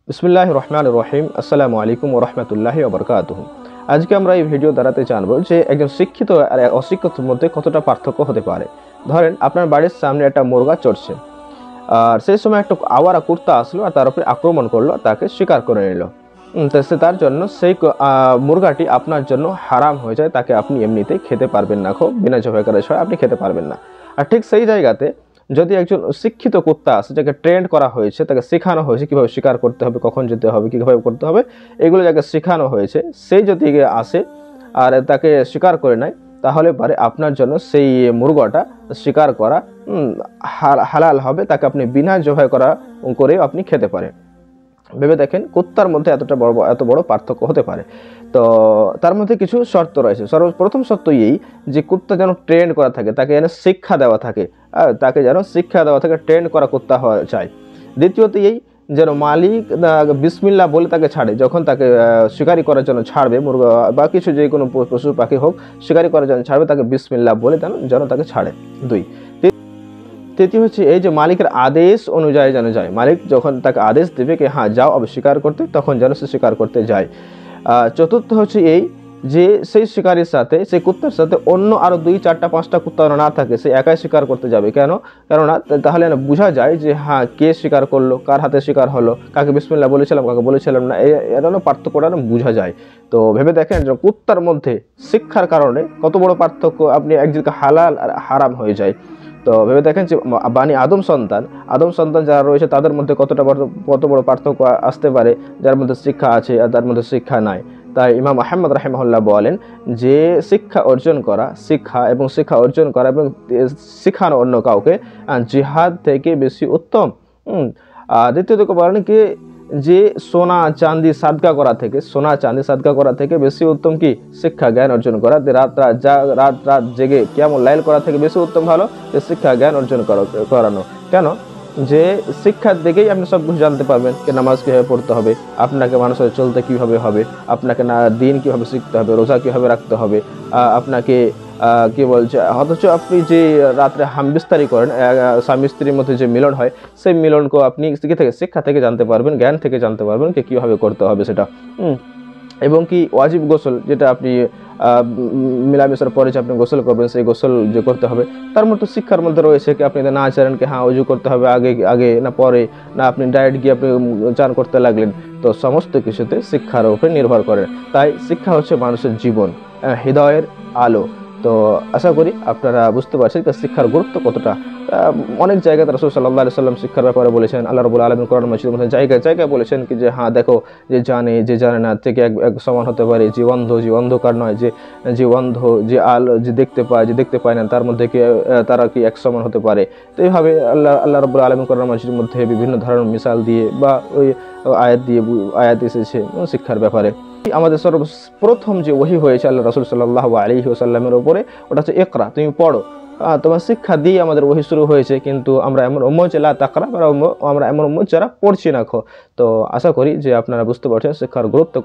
বিসমিল্লাহির রহমানির রহিম। আসসালামু আলাইকুম ওয়া রাহমাতুল্লাহি ওয়া বারাকাতুহু। আজকে আমরা এই ভিডিও দ্বারাতে জানবো যে একজন শিক্ষিত আর অশিক্ষিতর মধ্যে কতটা পার্থক্য হতে পারে। ধরেন আপনার বাড়ির সামনে একটা মুরগা চড়ছে, আর সেই সময় একটা আওয়ারা কুত্তা আসলো আর তার উপরে আক্রমণ করলো, তাকে শিকার করে নিল। তো তার জন্য সেই মুরগাটি আপনার জন্য হারাম হয়ে যায়, তাকে আপনি এমনিতেই খেতে পারবেন না, বিনা জবাই করা ছাড়া আপনি খেতে পারবেন না। আর ঠিক সেই জায়গাতে যদি একজন শিক্ষিত কুত্তা আছে, যাকে ট্রেন্ড করা হয়েছে, তাকে শেখানো হয়েছে কীভাবে শিকার করতে হবে, কখন যেতে হবে, কীভাবে করতে হবে, এগুলো যাকে শেখানো হয়েছে, সেই যদি আসে আর তাকে শিকার করে নেয়, তাহলে পারে আপনার জন্য সেই মুরগাটা শিকার করা হালাল হবে, তাকে আপনি বিনা জবাই করা করেও আপনি খেতে পারেন। ভেবে দেখেন কুত্তার মধ্যে এত বড় পার্থক্য হতে পারে। তো তার মধ্যে কিছু শর্ত রয়েছে। সর্বপ্রথম শর্ত এই যে কুত্তা যেন ট্রেন্ড করা থাকে, তাকে যেন শিক্ষা দেওয়া থাকে, ট্রেন্ড করা কুত্তা হওয়া চাই। দ্বিতীয়ত এই যেন মালিক বিসমিল্লাহ বলে তাকে ছাড়ে, যখন তাকে শিকারি করার জন্য ছাড়বে, মুরগা বা কিছু যে কোনো পশু পাখি হোক, শিকারি করার জন্য ছাড়বে, তাকে বিসমিল্লাহ বলে যেন তাকে ছাড়ে। তৃতীয় হচ্ছে এই যে মালিকের আদেশ অনুযায়ী যেন যায়, মালিক যখন তাকে আদেশ দেবে কি হ্যাঁ যাও আবার শিকার করতে, তখন যেন সে শিকার করতে যায়। চতুর্থ হচ্ছে এই যে সেই শিকারির সাথে, সেই কুত্তার সাথে অন্য আরও 2, 4, 5টা কুত্তা না থাকে, সে একাই শিকার করতে যাবে। কেননা তাহলে বোঝা যায় যে হ্যাঁ কে শিকার করলো, কার হাতে শিকার হলো, কাকে বিসমিল্লাহ বলেছিলাম, কাকে বলেছিলাম না, এর পার্থক্যটা বোঝা যায়। তো ভেবে দেখেন যে কুত্তার মধ্যে শিক্ষার কারণে কত বড় পার্থক্য, আপনি একদিকে হালাল আর হারাম হয়ে যায়। তো ভেবে দেখেন যে আদম সন্তান যারা রয়েছে, তাদের মধ্যে কত বড় পার্থক্য আসতে পারে, যার মধ্যে শিক্ষা আছে আর তার মধ্যে শিক্ষা নাই। তাই ইমাম আহমদ রাহিমাহুল্লাহ বলেন যে শিক্ষা অর্জন করা এবং শিখানো অন্য কাউকে জিহাদ থেকে বেশি উত্তম। দ্বিতীয়ত বলেন কি যে সোনা চাঁদি সাদকা করা থেকে বেশি উত্তম কি শিক্ষা জ্ঞান অর্জন করা। রাত জেগে কিয়ামুল লাইল করা থেকে বেশি উত্তম ভালো যে শিক্ষা জ্ঞান অর্জন করানো। কেন? যে শিক্ষার দিকেই আপনি সব কিছু জানতে পারবেন, যে নামাজ কীভাবে পড়তে হবে, আপনাকে মানুষের চলতে কীভাবে হবে, আপনাকে দিন কীভাবে শিখতে হবে, রোজা কীভাবে রাখতে হবে, আপনাকে কি বলছে, অথচ আপনি যে রাত্রে হামবিস্তারি করেন, স্বামী স্ত্রীর মধ্যে যে মিলন হয়, সেই মিলনকেও আপনি শিক্ষা থেকে জানতে পারবেন, জ্ঞান থেকে জানতে পারবেন যে কীভাবে করতে হবে সেটা। এবং কি ওয়াজিব গোসল, যেটা আপনি মিলামিশার পরে যে আপনি গোসল করবেন, সেই গোসল যে করতে হবে, তার মতো শিক্ষার মধ্যে রয়েছে কি আপনি না চান কি হ্যাঁ অজু করতে হবে আগে না পরে, না আপনি ডাইরেক্ট গিয়ে আপনি চান করতে লাগলেন। তো সমস্ত কিছুতে শিক্ষার উপরে নির্ভর করে। তাই শিক্ষা হচ্ছে মানুষের জীবন, হৃদয়ের আলো। তো আশা করি আপনারা বুঝতে পারছেন শিক্ষার গুরুত্ব কতটা। অনেক জায়গায় রাসূল সাল্লাল্লাহু আলাইহি ওয়াসাল্লাম শিক্ষার ব্যাপারে বলেছেন, আল্লাহ রাব্বুল আলামিন কোরআন মাজিদের মধ্যে জায়গায় বলেছেন কি যে হ্যাঁ দেখো, যে জানে না থেকে এক সমান হতে পারে, যে অন্ধকার নয়, যে অন্ধ, যে আলো, যে দেখতে পায় না, তার মধ্যে কি তারা কি এক সমান হতে পারে। তো এইভাবে আল্লাহ রাব্বুল আলামিন কোরআন মাজিদের মধ্যে বিভিন্ন ধরনের মিসাল দিয়ে বা ওই আয়াত এসেছে শিক্ষার ব্যাপারে। আমাদের সর্বপ্রথম যে ওহী হয়েছে আল্লাহ রাসূল সাল্লাল্লাহু আলাইহি ওয়াসাল্লামের উপরে, ওটা হচ্ছে ইকরা, তুমি পড়ো। তোমার শিক্ষা দিয়ে আমাদের ওহী শুরু হয়েছে, কিন্তু আমরা এমন উম্মত লা তাকরা, আমরা এমন উম্মত যারা পড়ছি না। তো আশা করি যে আপনারা বুঝতে পারছেন শিক্ষার গুরুত্ব।